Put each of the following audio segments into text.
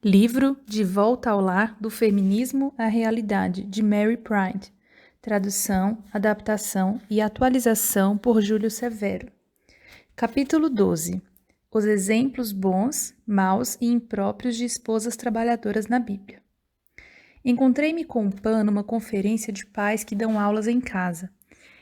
Livro De Volta ao Lar, do Feminismo à Realidade, de Mary Pride. Tradução, adaptação e atualização por Júlio Severo. Capítulo 12. Os exemplos bons, maus e impróprios de esposas trabalhadoras na Bíblia. Encontrei-me com o Pan numa conferência de pais que dão aulas em casa.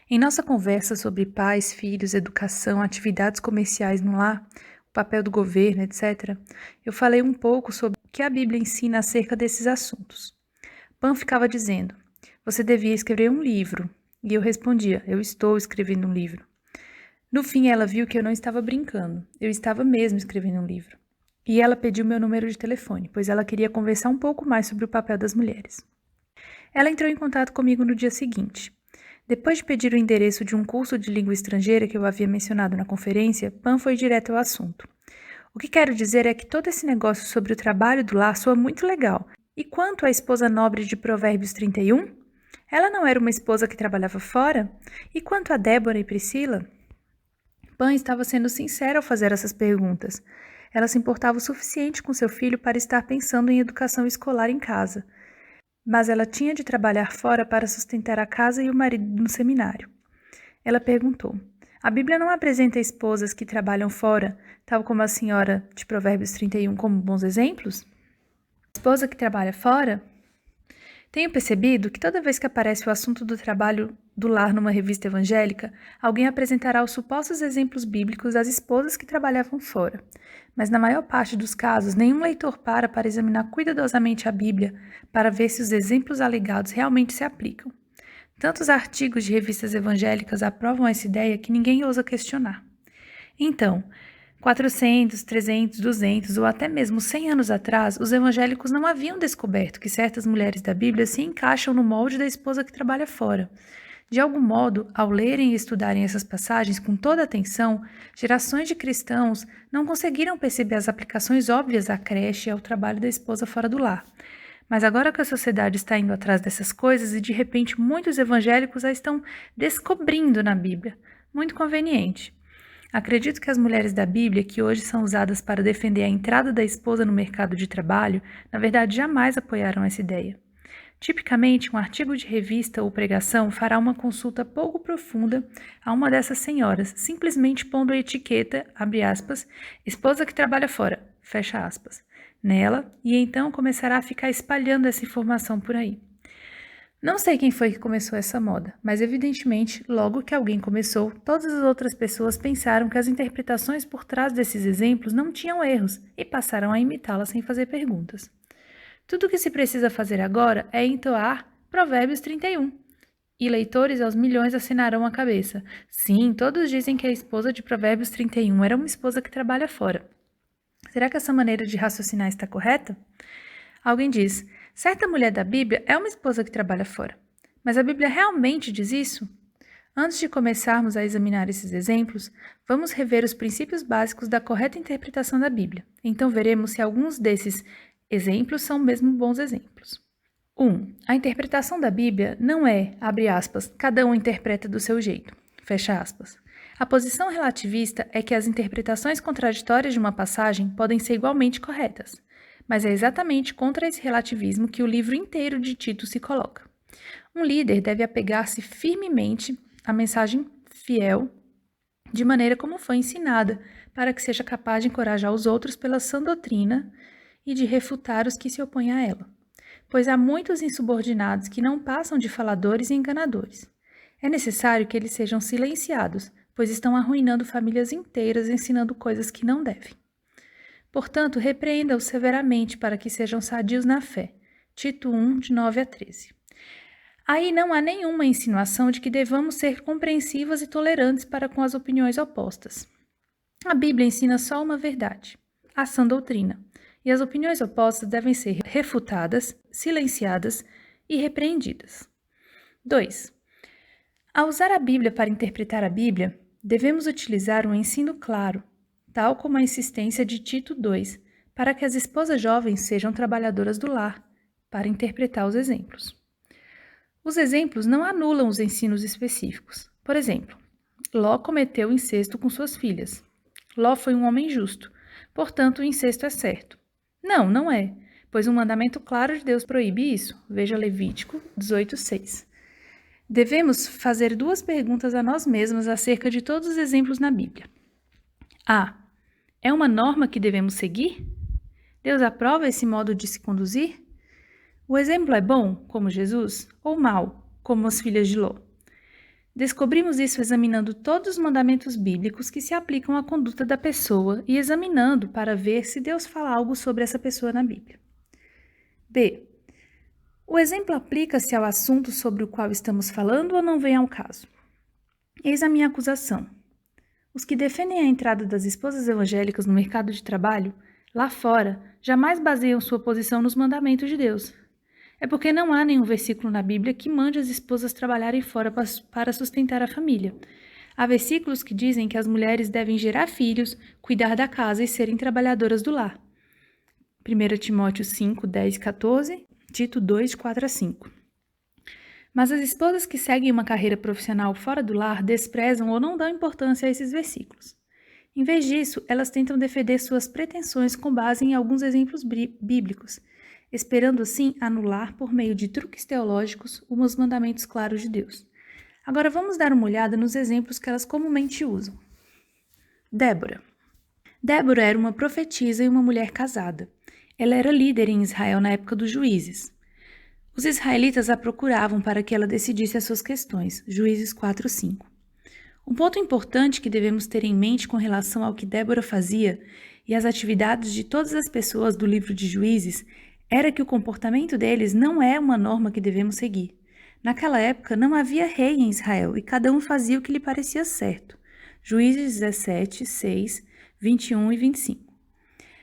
Em nossa conversa sobre pais, filhos, educação, atividades comerciais no lar, o papel do governo, etc., eu falei um pouco sobre o que a Bíblia ensina acerca desses assuntos. Pan ficava dizendo: "Você devia escrever um livro." E eu respondia: "Eu estou escrevendo um livro." No fim, ela viu que eu não estava brincando. Eu estava mesmo escrevendo um livro. E ela pediu meu número de telefone, pois ela queria conversar um pouco mais sobre o papel das mulheres. Ela entrou em contato comigo no dia seguinte. Depois de pedir o endereço de um curso de língua estrangeira que eu havia mencionado na conferência, Pan foi direto ao assunto. "O que quero dizer é que todo esse negócio sobre o trabalho do lar soa muito legal. E quanto à esposa nobre de Provérbios 31? Ela não era uma esposa que trabalhava fora? E quanto a Débora e Priscila?" Pan estava sendo sincera ao fazer essas perguntas. Ela se importava o suficiente com seu filho para estar pensando em educação escolar em casa. Mas ela tinha de trabalhar fora para sustentar a casa e o marido no seminário. Ela perguntou: "A Bíblia não apresenta esposas que trabalham fora, tal como a senhora de Provérbios 31, como bons exemplos? Esposa que trabalha fora?" Tenho percebido que toda vez que aparece o assunto do trabalho do lar numa revista evangélica, alguém apresentará os supostos exemplos bíblicos das esposas que trabalhavam fora. Mas na maior parte dos casos, nenhum leitor para examinar cuidadosamente a Bíblia para ver se os exemplos alegados realmente se aplicam. Tantos artigos de revistas evangélicas aprovam essa ideia que ninguém ousa questionar. Então, 400, 300, 200 ou até mesmo 100 anos atrás, os evangélicos não haviam descoberto que certas mulheres da Bíblia se encaixam no molde da esposa que trabalha fora. De algum modo, ao lerem e estudarem essas passagens com toda atenção, gerações de cristãos não conseguiram perceber as aplicações óbvias à creche e ao trabalho da esposa fora do lar. Mas agora que a sociedade está indo atrás dessas coisas e de repente muitos evangélicos a estão descobrindo na Bíblia. Muito conveniente. Acredito que as mulheres da Bíblia, que hoje são usadas para defender a entrada da esposa no mercado de trabalho, na verdade jamais apoiaram essa ideia. Tipicamente, um artigo de revista ou pregação fará uma consulta pouco profunda a uma dessas senhoras, simplesmente pondo a etiqueta, abre aspas, esposa que trabalha fora, fecha aspas, nela, e então começará a ficar espalhando essa informação por aí. Não sei quem foi que começou essa moda, mas evidentemente, logo que alguém começou, todas as outras pessoas pensaram que as interpretações por trás desses exemplos não tinham erros e passaram a imitá-las sem fazer perguntas. Tudo o que se precisa fazer agora é entoar Provérbios 31. E leitores aos milhões assinarão a cabeça. Sim, todos dizem que a esposa de Provérbios 31 era uma esposa que trabalha fora. Será que essa maneira de raciocinar está correta? Alguém diz: certa mulher da Bíblia é uma esposa que trabalha fora. Mas a Bíblia realmente diz isso? Antes de começarmos a examinar esses exemplos, vamos rever os princípios básicos da correta interpretação da Bíblia. Então veremos se alguns desses exemplos são mesmo bons exemplos. 1. A interpretação da Bíblia não é, abre aspas, cada um interpreta do seu jeito, fecha aspas. A posição relativista é que as interpretações contraditórias de uma passagem podem ser igualmente corretas. Mas é exatamente contra esse relativismo que o livro inteiro de Tito se coloca. Um líder deve apegar-se firmemente à mensagem fiel, de maneira como foi ensinada, para que seja capaz de encorajar os outros pela sã doutrina e de refutar os que se opõem a ela. Pois há muitos insubordinados que não passam de faladores e enganadores. É necessário que eles sejam silenciados, pois estão arruinando famílias inteiras ensinando coisas que não devem. Portanto, repreenda-os severamente para que sejam sadios na fé. Tito 1, de 9 a 13. Aí não há nenhuma insinuação de que devamos ser compreensivas e tolerantes para com as opiniões opostas. A Bíblia ensina só uma verdade, a sã doutrina, e as opiniões opostas devem ser refutadas, silenciadas e repreendidas. 2. Ao usar a Bíblia para interpretar a Bíblia, devemos utilizar um ensino claro, tal como a insistência de Tito 2, para que as esposas jovens sejam trabalhadoras do lar, para interpretar os exemplos. Os exemplos não anulam os ensinos específicos. Por exemplo, Ló cometeu incesto com suas filhas. Ló foi um homem justo, portanto o incesto é certo. Não, não é. pois um mandamento claro de Deus proíbe isso. Veja Levítico 18:6. Devemos fazer 2 perguntas a nós mesmos acerca de todos os exemplos na Bíblia. A. É uma norma que devemos seguir? Deus aprova esse modo de se conduzir? O exemplo é bom, como Jesus, ou mau, como as filhas de Ló? Descobrimos isso examinando todos os mandamentos bíblicos que se aplicam à conduta da pessoa e examinando para ver se Deus fala algo sobre essa pessoa na Bíblia. B. O exemplo aplica-se ao assunto sobre o qual estamos falando ou não vem ao caso? Eis a minha acusação. Os que defendem a entrada das esposas evangélicas no mercado de trabalho, lá fora, jamais baseiam sua posição nos mandamentos de Deus. É porque não há nenhum versículo na Bíblia que mande as esposas trabalharem fora para sustentar a família. Há versículos que dizem que as mulheres devem gerar filhos, cuidar da casa e serem trabalhadoras do lar. 1 Timóteo 5, 10 e 14, Tito 2, 4 a 5. Mas as esposas que seguem uma carreira profissional fora do lar desprezam ou não dão importância a esses versículos. Em vez disso, elas tentam defender suas pretensões com base em alguns exemplos bíblicos, esperando assim anular por meio de truques teológicos os mandamentos claros de Deus. Agora vamos dar uma olhada nos exemplos que elas comumente usam. Débora. Débora era uma profetisa e uma mulher casada. Ela era líder em Israel na época dos juízes. Os israelitas a procuravam para que ela decidisse as suas questões. Juízes 4:5. Um ponto importante que devemos ter em mente com relação ao que Débora fazia e às atividades de todas as pessoas do livro de Juízes era que o comportamento deles não é uma norma que devemos seguir. Naquela época não havia rei em Israel e cada um fazia o que lhe parecia certo. Juízes 17, 6, 21 e 25.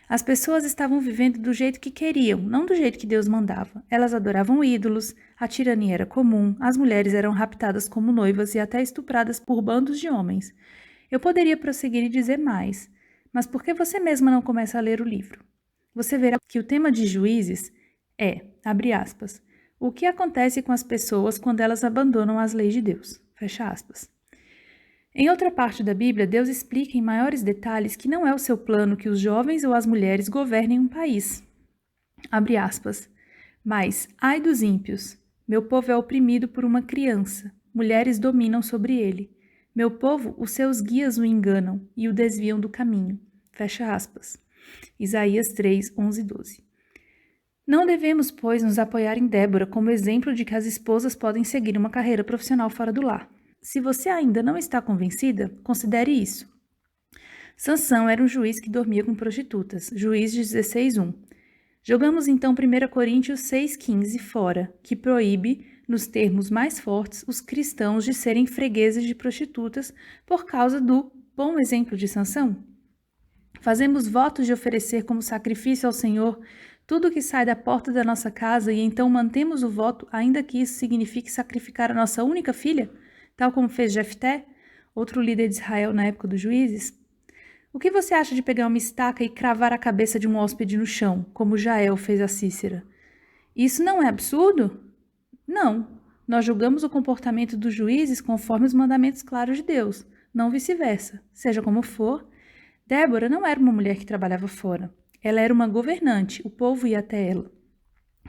As pessoas estavam vivendo do jeito que queriam, não do jeito que Deus mandava. Elas adoravam ídolos, a tirania era comum, as mulheres eram raptadas como noivas e até estupradas por bandos de homens. Eu poderia prosseguir e dizer mais, mas por que você mesma não começa a ler o livro? Você verá que o tema de Juízes é, abre aspas, o que acontece com as pessoas quando elas abandonam as leis de Deus, fecha aspas. Em outra parte da Bíblia, Deus explica em maiores detalhes que não é o seu plano que os jovens ou as mulheres governem um país. Abre aspas. Mas, ai dos ímpios, meu povo é oprimido por uma criança, mulheres dominam sobre ele. Meu povo, os seus guias o enganam e o desviam do caminho. Fecha aspas. Isaías 3, 11 e 12. Não devemos, pois, nos apoiar em Débora como exemplo de que as esposas podem seguir uma carreira profissional fora do lar. Se você ainda não está convencida, considere isso. Sansão era um juiz que dormia com prostitutas. Juízes 16:1. Jogamos então 1 Coríntios 6:15 fora, que proíbe, nos termos mais fortes, os cristãos de serem fregueses de prostitutas por causa do bom exemplo de Sansão. Fazemos votos de oferecer como sacrifício ao Senhor tudo que sai da porta da nossa casa e então mantemos o voto, ainda que isso signifique sacrificar a nossa única filha? Tal como fez Jefté, outro líder de Israel na época dos juízes? O que você acha de pegar uma estaca e cravar a cabeça de um hóspede no chão, como Jael fez a Cícera? Isso não é absurdo? Não. Nós julgamos o comportamento dos juízes conforme os mandamentos claros de Deus, não vice-versa. Seja como for, Débora não era uma mulher que trabalhava fora. Ela era uma governante, o povo ia até ela.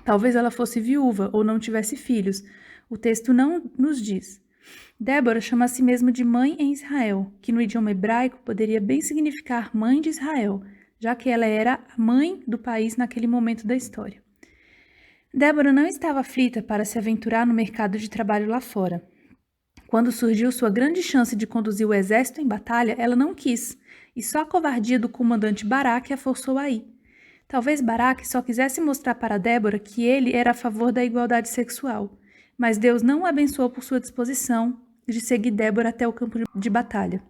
Talvez ela fosse viúva ou não tivesse filhos. O texto não nos diz. Débora chama a si mesma de mãe em Israel, que no idioma hebraico poderia bem significar mãe de Israel, já que ela era a mãe do país naquele momento da história. Débora não estava aflita para se aventurar no mercado de trabalho lá fora. Quando surgiu sua grande chance de conduzir o exército em batalha, ela não quis, e só a covardia do comandante Baraque a forçou a ir. Talvez Baraque só quisesse mostrar para Débora que ele era a favor da igualdade sexual, mas Deus não o abençoou por sua disposição de seguir Débora até o campo de batalha.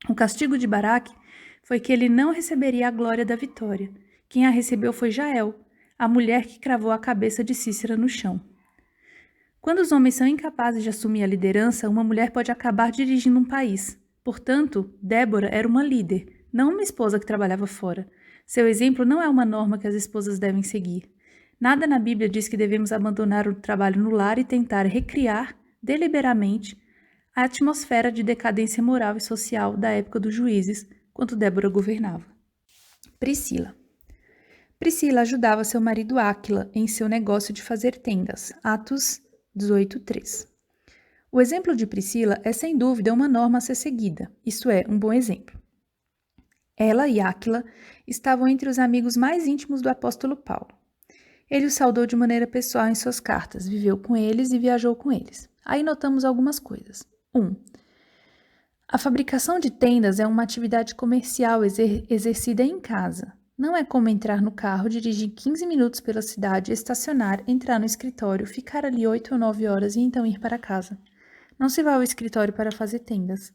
O castigo de Baraque foi que ele não receberia a glória da vitória. Quem a recebeu foi Jael, a mulher que cravou a cabeça de Cícera no chão. Quando os homens são incapazes de assumir a liderança, uma mulher pode acabar dirigindo um país. Portanto, Débora era uma líder, não uma esposa que trabalhava fora. Seu exemplo não é uma norma que as esposas devem seguir. Nada na Bíblia diz que devemos abandonar o trabalho no lar e tentar recriar, deliberadamente, a atmosfera de decadência moral e social da época dos juízes, quando Débora governava. Priscila. Priscila ajudava seu marido Áquila em seu negócio de fazer tendas. Atos 18:3. O exemplo de Priscila é sem dúvida uma norma a ser seguida, isto é, um bom exemplo. Ela e Áquila estavam entre os amigos mais íntimos do apóstolo Paulo. Ele os saudou de maneira pessoal em suas cartas, viveu com eles e viajou com eles. Aí notamos algumas coisas. 1. A fabricação de tendas é uma atividade comercial exercida em casa. Não é como entrar no carro, dirigir 15 minutos pela cidade, estacionar, entrar no escritório, ficar ali 8 ou 9 horas e então ir para casa. Não se vai ao escritório para fazer tendas.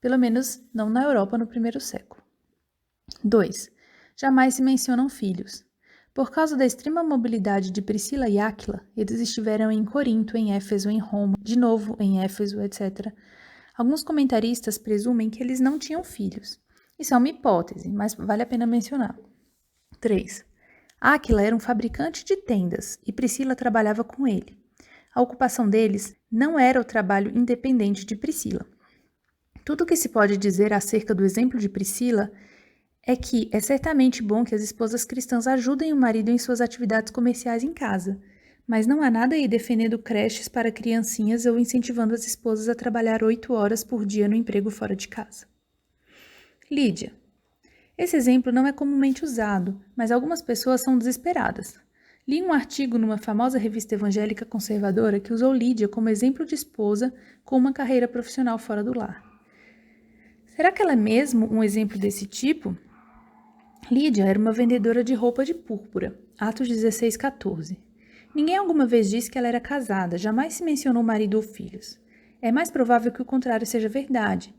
Pelo menos não na Europa no primeiro século. 2. Jamais se mencionam filhos. Por causa da extrema mobilidade de Priscila e Áquila, eles estiveram em Corinto, em Éfeso, em Roma, de novo em Éfeso, etc. Alguns comentaristas presumem que eles não tinham filhos. Isso é uma hipótese, mas vale a pena mencionar. 3. Áquila era um fabricante de tendas e Priscila trabalhava com ele. A ocupação deles não era o trabalho independente de Priscila. Tudo o que se pode dizer acerca do exemplo de Priscila é que é certamente bom que as esposas cristãs ajudem o marido em suas atividades comerciais em casa, mas não há nada aí defendendo creches para criancinhas ou incentivando as esposas a trabalhar 8 horas por dia no emprego fora de casa. Lídia. Esse exemplo não é comumente usado, mas algumas pessoas são desesperadas. Li um artigo numa famosa revista evangélica conservadora que usou Lídia como exemplo de esposa com uma carreira profissional fora do lar. Será que ela é mesmo um exemplo desse tipo? Lídia era uma vendedora de roupa de púrpura, Atos 16:14. Ninguém alguma vez disse que ela era casada, jamais se mencionou marido ou filhos. É mais provável que o contrário seja verdade.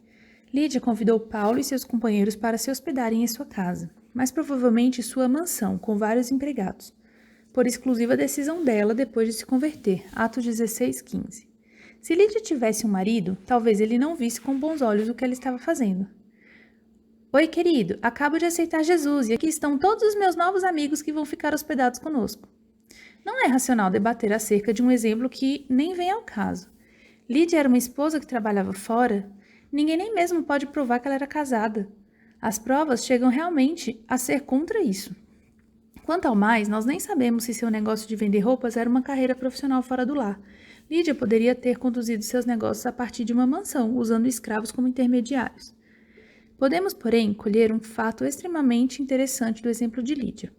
Lídia convidou Paulo e seus companheiros para se hospedarem em sua casa, mais provavelmente sua mansão, com vários empregados, por exclusiva decisão dela depois de se converter, Atos 16:15. Se Lídia tivesse um marido, talvez ele não visse com bons olhos o que ela estava fazendo. Oi, querido, acabo de aceitar Jesus e aqui estão todos os meus novos amigos que vão ficar hospedados conosco. Não é racional debater acerca de um exemplo que nem vem ao caso. Lídia era uma esposa que trabalhava fora. Ninguém nem mesmo pode provar que ela era casada. As provas chegam realmente a ser contra isso. Quanto ao mais, nós nem sabemos se seu negócio de vender roupas era uma carreira profissional fora do lar. Lídia poderia ter conduzido seus negócios a partir de uma mansão, usando escravos como intermediários. Podemos, porém, colher um fato extremamente interessante do exemplo de Lídia.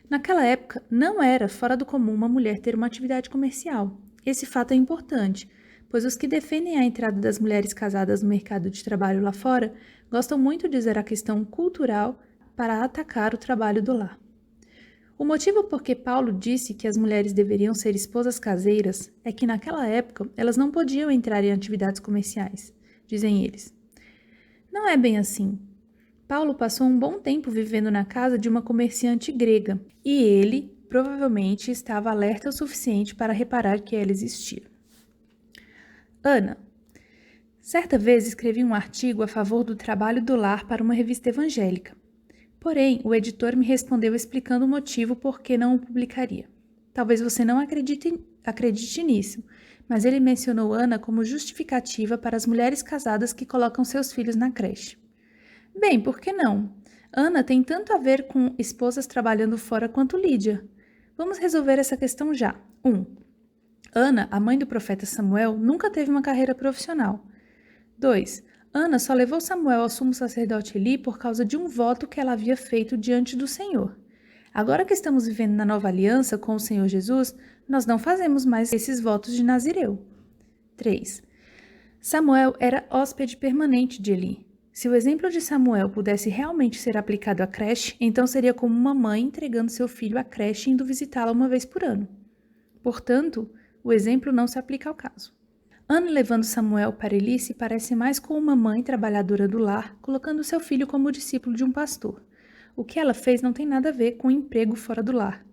Naquela época, não era fora do comum uma mulher ter uma atividade comercial. Esse fato é importante, pois os que defendem a entrada das mulheres casadas no mercado de trabalho lá fora gostam muito de usar a questão cultural para atacar o trabalho do lar. O motivo por que Paulo disse que as mulheres deveriam ser esposas caseiras é que naquela época elas não podiam entrar em atividades comerciais, dizem eles. Não é bem assim. Paulo passou um bom tempo vivendo na casa de uma comerciante grega e ele, provavelmente, estava alerta o suficiente para reparar que ela existia. Ana. Certa vez escrevi um artigo a favor do trabalho do lar para uma revista evangélica. Porém, o editor me respondeu explicando o motivo por que não o publicaria. Talvez você não acredite nisso, mas ele mencionou Ana como justificativa para as mulheres casadas que colocam seus filhos na creche. Bem, por que não? Ana tem tanto a ver com esposas trabalhando fora quanto Lídia. Vamos resolver essa questão já. 1. Ana, a mãe do profeta Samuel, nunca teve uma carreira profissional. 2. Ana só levou Samuel ao sumo sacerdote Eli por causa de um voto que ela havia feito diante do Senhor. Agora que estamos vivendo na nova aliança com o Senhor Jesus, nós não fazemos mais esses votos de Nazireu. 3. Samuel era hóspede permanente de Eli. Se o exemplo de Samuel pudesse realmente ser aplicado à creche, então seria como uma mãe entregando seu filho à creche e indo visitá-la uma vez por ano. Portanto, o exemplo não se aplica ao caso. Ana levando Samuel para Eli se parece mais com uma mãe trabalhadora do lar, colocando seu filho como discípulo de um pastor. O que ela fez não tem nada a ver com o emprego fora do lar.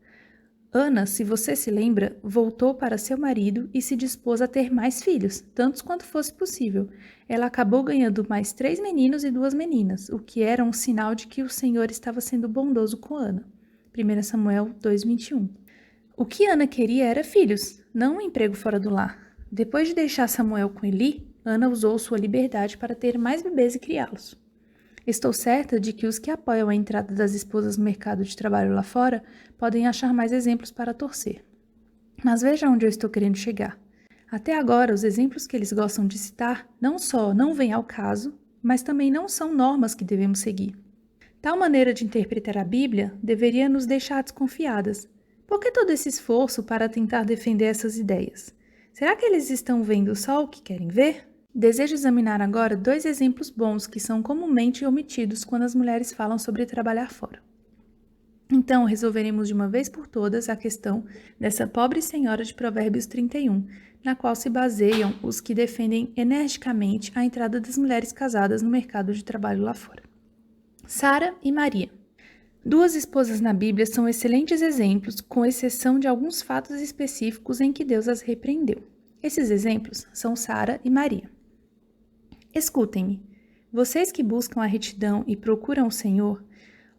Ana, se você se lembra, voltou para seu marido e se dispôs a ter mais filhos, tantos quanto fosse possível. Ela acabou ganhando mais 3 meninos e 2 meninas, o que era um sinal de que o Senhor estava sendo bondoso com Ana. 1 Samuel 2:21. O que Ana queria era filhos, não um emprego fora do lar. Depois de deixar Samuel com Eli, Ana usou sua liberdade para ter mais bebês e criá-los. Estou certa de que os que apoiam a entrada das esposas no mercado de trabalho lá fora podem achar mais exemplos para torcer. Mas veja onde eu estou querendo chegar. Até agora, os exemplos que eles gostam de citar não só não vêm ao caso, mas também não são normas que devemos seguir. Tal maneira de interpretar a Bíblia deveria nos deixar desconfiadas. Por que todo esse esforço para tentar defender essas ideias? Será que eles estão vendo só o que querem ver? Desejo examinar agora 2 exemplos bons que são comumente omitidos quando as mulheres falam sobre trabalhar fora. Então, resolveremos de uma vez por todas a questão dessa pobre senhora de Provérbios 31, na qual se baseiam os que defendem energicamente a entrada das mulheres casadas no mercado de trabalho lá fora. Sara e Maria. 2 esposas na Bíblia são excelentes exemplos, com exceção de alguns fatos específicos em que Deus as repreendeu. Esses exemplos são Sara e Maria. Escutem-me. Vocês que buscam a retidão e procuram o Senhor,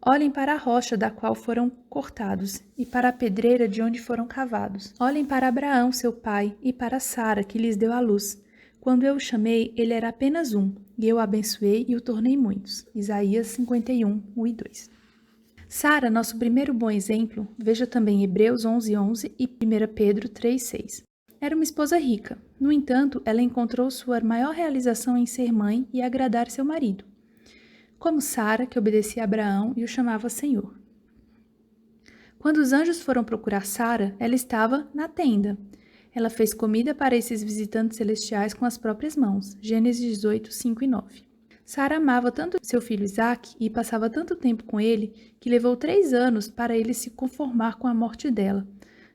olhem para a rocha da qual foram cortados e para a pedreira de onde foram cavados. Olhem para Abraão, seu pai, e para Sara, que lhes deu a luz. Quando eu o chamei, ele era apenas um, e eu o abençoei e o tornei muitos. Isaías 51, 1 e 2. Sara, nosso primeiro bom exemplo, veja também Hebreus 11:11 e 1 Pedro 3:6. Era uma esposa rica. No entanto, ela encontrou sua maior realização em ser mãe e agradar seu marido. Como Sara, que obedecia a Abraão e o chamava Senhor. Quando os anjos foram procurar Sara, ela estava na tenda. Ela fez comida para esses visitantes celestiais com as próprias mãos. Gênesis 18, 5 e 9. Sara amava tanto seu filho Isaque e passava tanto tempo com ele que levou 3 anos para ele se conformar com a morte dela.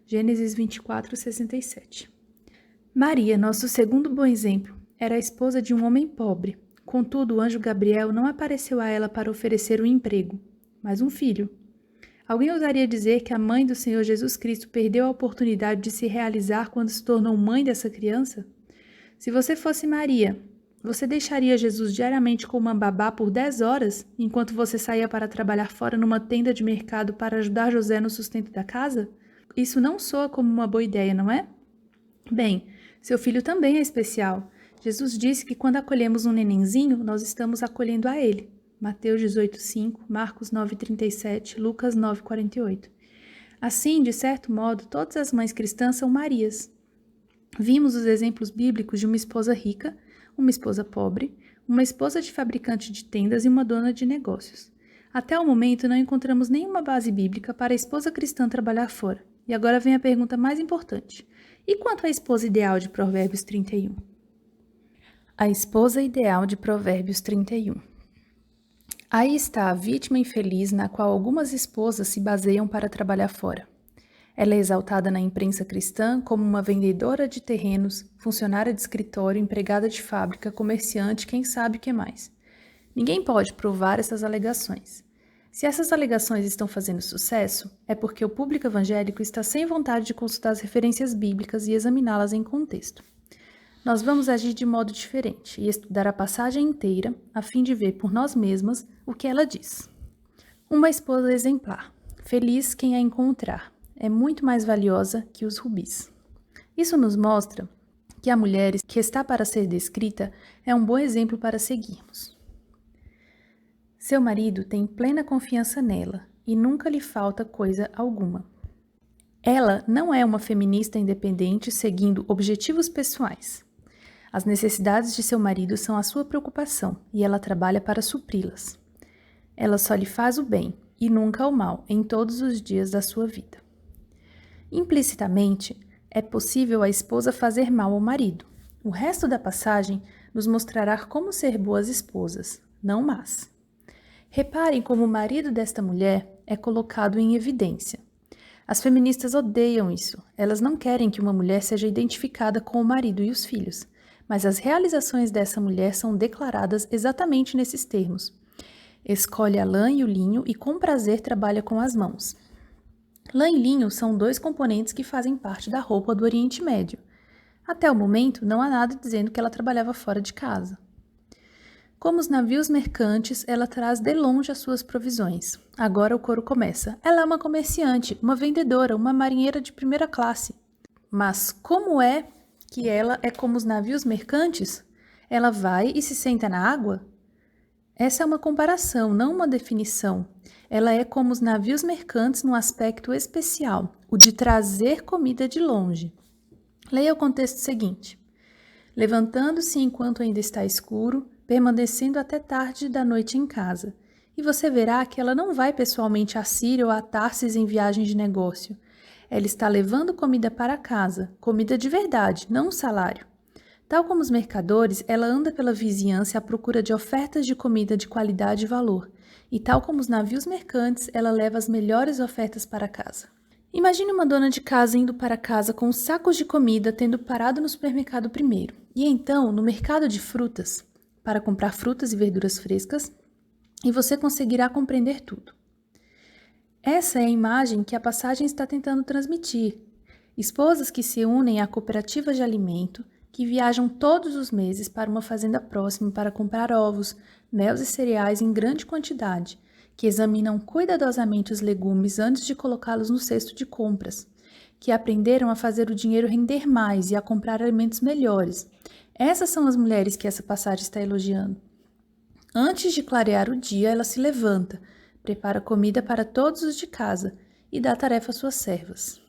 Gênesis 24, 67. Maria, nosso segundo bom exemplo, era a esposa de um homem pobre. Contudo, o anjo Gabriel não apareceu a ela para oferecer um emprego, mas um filho. Alguém ousaria dizer que a mãe do Senhor Jesus Cristo perdeu a oportunidade de se realizar quando se tornou mãe dessa criança? Se você fosse Maria, você deixaria Jesus diariamente com uma babá por 10 horas, enquanto você saía para trabalhar fora numa tenda de mercado para ajudar José no sustento da casa? Isso não soa como uma boa ideia, não é? Bem, seu filho também é especial. Jesus disse que quando acolhemos um nenenzinho, nós estamos acolhendo a ele. Mateus 18:5, Marcos 9:37, Lucas 9:48. Assim, de certo modo, todas as mães cristãs são Marias. Vimos os exemplos bíblicos de uma esposa rica, uma esposa pobre, uma esposa de fabricante de tendas e uma dona de negócios. Até o momento, não encontramos nenhuma base bíblica para a esposa cristã trabalhar fora. E agora vem a pergunta mais importante. E quanto à esposa ideal de Provérbios 31? A esposa ideal de Provérbios 31. Aí está a vítima infeliz na qual algumas esposas se baseiam para trabalhar fora. Ela é exaltada na imprensa cristã como uma vendedora de terrenos, funcionária de escritório, empregada de fábrica, comerciante, quem sabe o que mais. Ninguém pode provar essas alegações. Se essas alegações estão fazendo sucesso, é porque o público evangélico está sem vontade de consultar as referências bíblicas e examiná-las em contexto. Nós vamos agir de modo diferente e estudar a passagem inteira a fim de ver por nós mesmas o que ela diz. Uma esposa exemplar. Feliz quem a encontrar. É muito mais valiosa que os rubis. Isso nos mostra que a mulher que está para ser descrita é um bom exemplo para seguirmos. Seu marido tem plena confiança nela e nunca lhe falta coisa alguma. Ela não é uma feminista independente seguindo objetivos pessoais. As necessidades de seu marido são a sua preocupação e ela trabalha para supri-las. Ela só lhe faz o bem e nunca o mal em todos os dias da sua vida. Implicitamente, é possível a esposa fazer mal ao marido. O resto da passagem nos mostrará como ser boas esposas, não más. Reparem como o marido desta mulher é colocado em evidência. As feministas odeiam isso. Elas não querem que uma mulher seja identificada com o marido e os filhos, mas as realizações dessa mulher são declaradas exatamente nesses termos. Escolhe a lã e o linho e com prazer trabalha com as mãos. Lã e linho são 2 componentes que fazem parte da roupa do Oriente Médio. Até o momento, não há nada dizendo que ela trabalhava fora de casa. Como os navios mercantes, ela traz de longe as suas provisões. Agora o coro começa. Ela é uma comerciante, uma vendedora, uma marinheira de primeira classe. Mas como é que ela é como os navios mercantes? Ela vai e se senta na água? Essa é uma comparação, não uma definição. Ela é como os navios mercantes num aspecto especial, o de trazer comida de longe. Leia o contexto seguinte. Levantando-se enquanto ainda está escuro, permanecendo até tarde da noite em casa. E você verá que ela não vai pessoalmente a Síria ou a Tarsis em viagem de negócio. Ela está levando comida para casa, comida de verdade, não um salário. Tal como os mercadores, ela anda pela vizinhança à procura de ofertas de comida de qualidade e valor. E tal como os navios mercantes, ela leva as melhores ofertas para casa. Imagine uma dona de casa indo para casa com sacos de comida, tendo parado no supermercado primeiro, e então no mercado de frutas, para comprar frutas e verduras frescas, e você conseguirá compreender tudo. Essa é a imagem que a passagem está tentando transmitir. Esposas que se unem a cooperativas de alimento, que viajam todos os meses para uma fazenda próxima para comprar ovos, mel e cereais em grande quantidade, que examinam cuidadosamente os legumes antes de colocá-los no cesto de compras, que aprenderam a fazer o dinheiro render mais e a comprar alimentos melhores. Essas são as mulheres que essa passagem está elogiando. Antes de clarear o dia, ela se levanta, prepara comida para todos os de casa e dá tarefa às suas servas.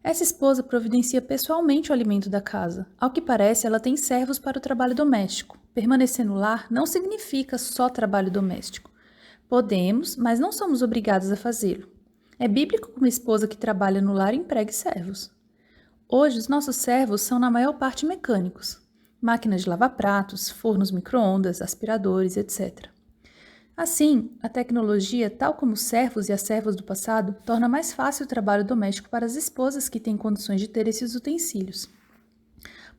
Essa esposa providencia pessoalmente o alimento da casa. Ao que parece, ela tem servos para o trabalho doméstico. Permanecer no lar não significa só trabalho doméstico. Podemos, mas não somos obrigados a fazê-lo. É bíblico que uma esposa que trabalha no lar empregue servos. Hoje, os nossos servos são na maior parte mecânicos. Máquinas de lavar pratos, fornos micro-ondas, aspiradores, etc. Assim, a tecnologia, tal como os servos e as servas do passado, torna mais fácil o trabalho doméstico para as esposas que têm condições de ter esses utensílios.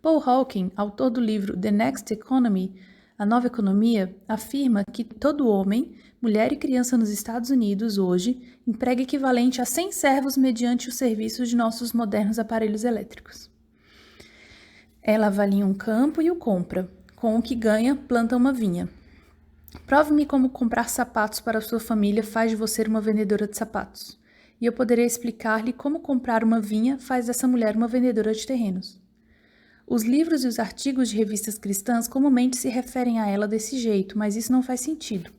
Paul Hawken, autor do livro The Next Economy, A Nova Economia, afirma que todo homem, mulher e criança nos Estados Unidos hoje emprega equivalente a 100 servos mediante os serviços de nossos modernos aparelhos elétricos. Ela avalia um campo e o compra. Com o que ganha, planta uma vinha. Prove-me como comprar sapatos para sua família faz de você uma vendedora de sapatos. E eu poderei explicar-lhe como comprar uma vinha faz dessa mulher uma vendedora de terrenos. Os livros e os artigos de revistas cristãs comumente se referem a ela desse jeito, mas isso não faz sentido.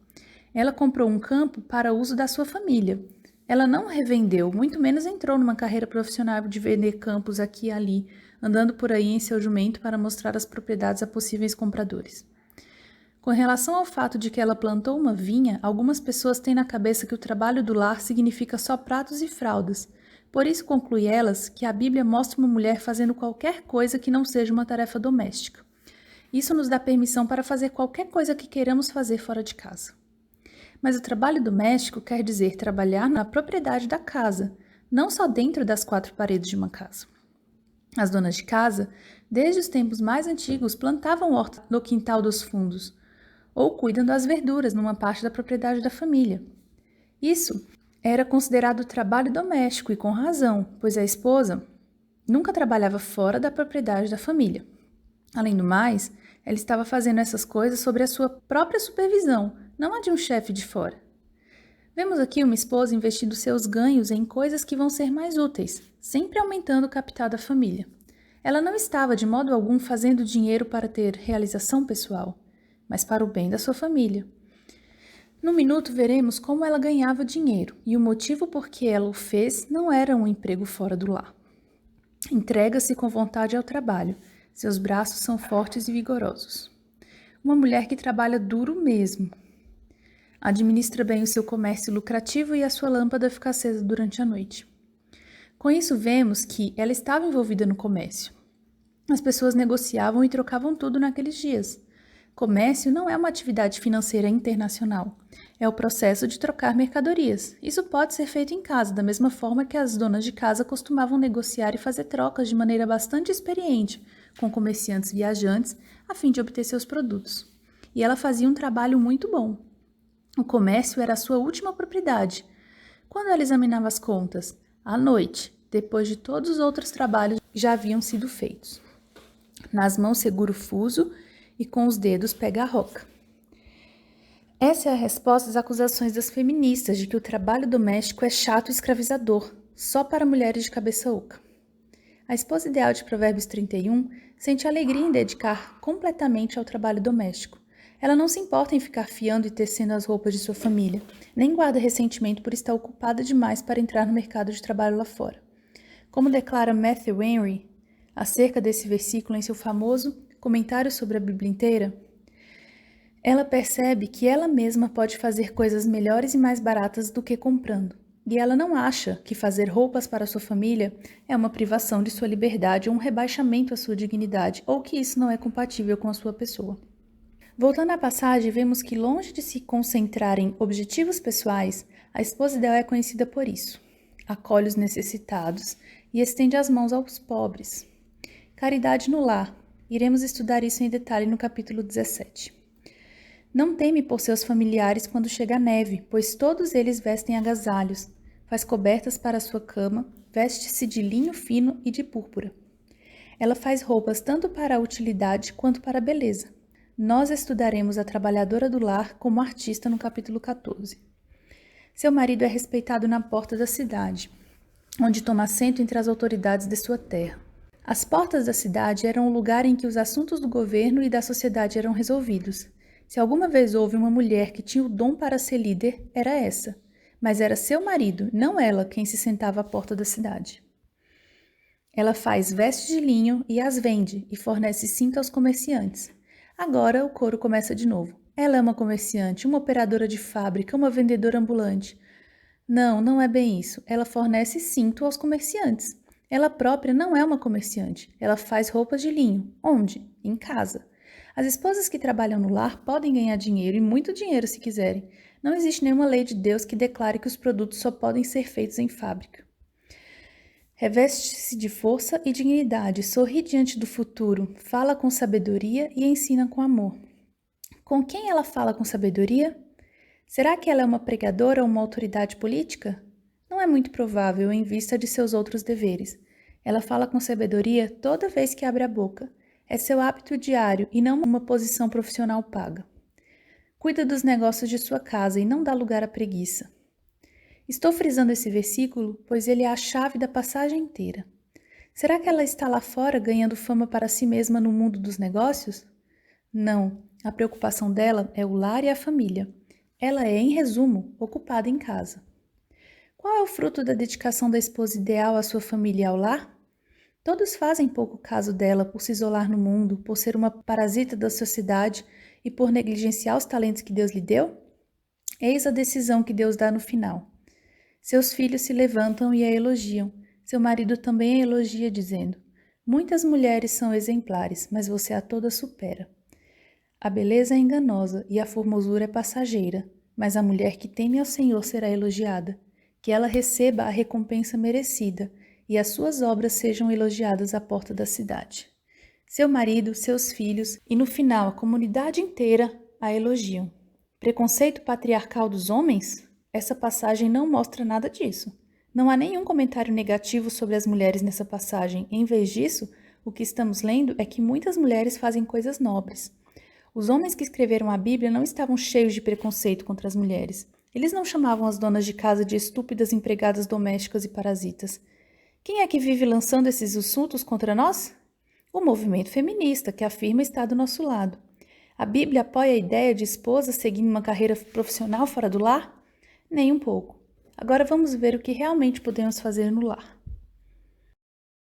Ela comprou um campo para uso da sua família. Ela não revendeu, muito menos entrou numa carreira profissional de vender campos aqui e ali, andando por aí em seu jumento para mostrar as propriedades a possíveis compradores. Com relação ao fato de que ela plantou uma vinha, algumas pessoas têm na cabeça que o trabalho do lar significa só pratos e fraldas. Por isso conclui elas que a Bíblia mostra uma mulher fazendo qualquer coisa que não seja uma tarefa doméstica. Isso nos dá permissão para fazer qualquer coisa que queiramos fazer fora de casa. Mas o trabalho doméstico quer dizer trabalhar na propriedade da casa, não só dentro das 4 paredes de uma casa. As donas de casa, desde os tempos mais antigos, plantavam horta no quintal dos fundos, ou cuidam das verduras numa parte da propriedade da família. Isso era considerado trabalho doméstico e com razão, pois a esposa nunca trabalhava fora da propriedade da família. Além do mais, ela estava fazendo essas coisas sob a sua própria supervisão, não a de um chefe de fora. Vemos aqui uma esposa investindo seus ganhos em coisas que vão ser mais úteis, sempre aumentando o capital da família. Ela não estava de modo algum fazendo dinheiro para ter realização pessoal, mas para o bem da sua família. No minuto veremos como ela ganhava dinheiro, e o motivo por que ela o fez não era um emprego fora do lar. Entrega-se com vontade ao trabalho, seus braços são fortes e vigorosos. Uma mulher que trabalha duro mesmo. Administra bem o seu comércio lucrativo e a sua lâmpada fica acesa durante a noite. Com isso vemos que ela estava envolvida no comércio. As pessoas negociavam e trocavam tudo naqueles dias. Comércio não é uma atividade financeira internacional, é o processo de trocar mercadorias. Isso pode ser feito em casa, da mesma forma que as donas de casa costumavam negociar e fazer trocas de maneira bastante experiente com comerciantes viajantes a fim de obter seus produtos. E ela fazia um trabalho muito bom. O comércio era a sua última propriedade. Quando ela examinava as contas, à noite, depois de todos os outros trabalhos que já haviam sido feitos. Nas mãos segura o fuso e com os dedos pega a roca. Essa é a resposta às acusações das feministas de que o trabalho doméstico é chato e escravizador, só para mulheres de cabeça oca. A esposa ideal de Provérbios 31 sente alegria em dedicar completamente ao trabalho doméstico. Ela não se importa em ficar fiando e tecendo as roupas de sua família, nem guarda ressentimento por estar ocupada demais para entrar no mercado de trabalho lá fora. Como declara Matthew Henry acerca desse versículo em seu famoso Comentário sobre a Bíblia Inteira, ela percebe que ela mesma pode fazer coisas melhores e mais baratas do que comprando. E ela não acha que fazer roupas para sua família é uma privação de sua liberdade ou um rebaixamento à sua dignidade, ou que isso não é compatível com a sua pessoa. Voltando à passagem, vemos que, longe de se concentrar em objetivos pessoais, a esposa dela é conhecida por isso. Acolhe os necessitados e estende as mãos aos pobres. Caridade no lar. Iremos estudar isso em detalhe no capítulo 17. Não teme por seus familiares quando chega a neve, pois todos eles vestem agasalhos. Faz cobertas para sua cama, veste-se de linho fino e de púrpura. Ela faz roupas tanto para a utilidade quanto para a beleza. Nós estudaremos a trabalhadora do lar como artista no capítulo 14. Seu marido é respeitado na porta da cidade, onde toma assento entre as autoridades de sua terra. As portas da cidade eram o lugar em que os assuntos do governo e da sociedade eram resolvidos. Se alguma vez houve uma mulher que tinha o dom para ser líder, era essa. Mas era seu marido, não ela, quem se sentava à porta da cidade. Ela faz vestes de linho e as vende, e fornece cinto aos comerciantes. Agora o coro começa de novo. Ela é uma comerciante, uma operadora de fábrica, uma vendedora ambulante. Não, não é bem isso. Ela fornece cinto aos comerciantes. Ela própria não é uma comerciante. Ela faz roupas de linho. Onde? Em casa. As esposas que trabalham no lar podem ganhar dinheiro, e muito dinheiro se quiserem. Não existe nenhuma lei de Deus que declare que os produtos só podem ser feitos em fábrica. Reveste-se de força e dignidade, sorri diante do futuro, fala com sabedoria e ensina com amor. Com quem ela fala com sabedoria? Será que ela é uma pregadora ou uma autoridade política? Não é muito provável em vista de seus outros deveres. Ela fala com sabedoria toda vez que abre a boca. É seu hábito diário e não uma posição profissional paga. Cuida dos negócios de sua casa e não dá lugar à preguiça. Estou frisando esse versículo, pois ele é a chave da passagem inteira. Será que ela está lá fora ganhando fama para si mesma no mundo dos negócios? Não, a preocupação dela é o lar e a família. Ela é, em resumo, ocupada em casa. Qual é o fruto da dedicação da esposa ideal à sua família e ao lar? Todos fazem pouco caso dela por se isolar no mundo, por ser uma parasita da sociedade e por negligenciar os talentos que Deus lhe deu? Eis a decisão que Deus dá no final. Seus filhos se levantam e a elogiam. Seu marido também a elogia, dizendo: muitas mulheres são exemplares, mas você a todas supera. A beleza é enganosa e a formosura é passageira, mas a mulher que teme ao Senhor será elogiada. Que ela receba a recompensa merecida e as suas obras sejam elogiadas à porta da cidade. Seu marido, seus filhos e, no final, a comunidade inteira a elogiam. Preconceito patriarcal dos homens? Essa passagem não mostra nada disso. Não há nenhum comentário negativo sobre as mulheres nessa passagem. Em vez disso, o que estamos lendo é que muitas mulheres fazem coisas nobres. Os homens que escreveram a Bíblia não estavam cheios de preconceito contra as mulheres. Eles não chamavam as donas de casa de estúpidas empregadas domésticas e parasitas. Quem é que vive lançando esses insultos contra nós? O movimento feminista, que afirma estar do nosso lado. A Bíblia apoia a ideia de esposa seguindo uma carreira profissional fora do lar? Nem um pouco. Agora vamos ver o que realmente podemos fazer no lar.